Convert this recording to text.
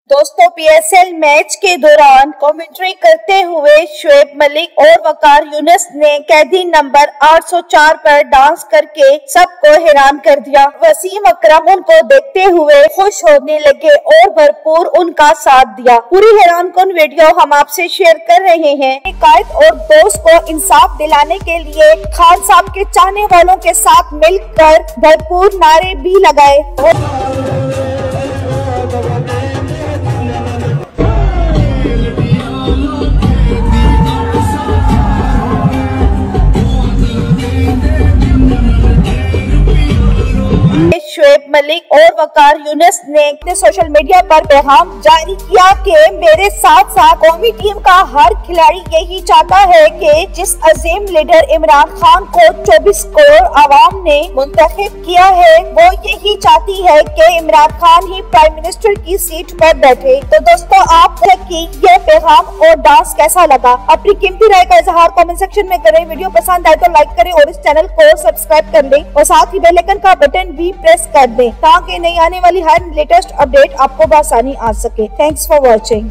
दोस्तों, PSL match के दौरान कमेंट्री करते हुए शोएब मलिक और वकार यूनुस ने कैदी नंबर 804 पर डांस करके सबको हैरान कर दिया। वसीम अकरम उनको देखते हुए खुश होने लगे और भरपूर उनका साथ दिया। पूरी हैरानकुन वीडियो हम आपसे शेयर कर रहे हैं। कायद और दोस्त को इंसाफ दिलाने के लिए खान साहब के चाहने वालों के साथ मिलकर भरपूर नारे भी लगाए। शोएब मलिक और वकार यूनुस ने अपने सोशल मीडिया पर पैगाम जारी किया कि मेरे साथ साथ कौमी टीम का हर खिलाड़ी यही चाहता है कि जिस अजीम लीडर इमरान खान को 24 करोड़ आवाम ने मुंतखब किया है, वो यही चाहती है कि इमरान खान ही प्राइम मिनिस्टर की सीट पर बैठे। तो दोस्तों, आप की यह पैगाम और डांस कैसा लगा? अपनी कीमती राय का इजहार कमेंट सेक्शन में करें। वीडियो पसंद आए तो लाइक करें और इस चैनल को सब्सक्राइब कर लें और साथ ही बेल आइकन का बटन भी प्रेस कर दें ताकि नई आने वाली हर लेटेस्ट अपडेट आपको बआसानी आ सके। Thanks for watching.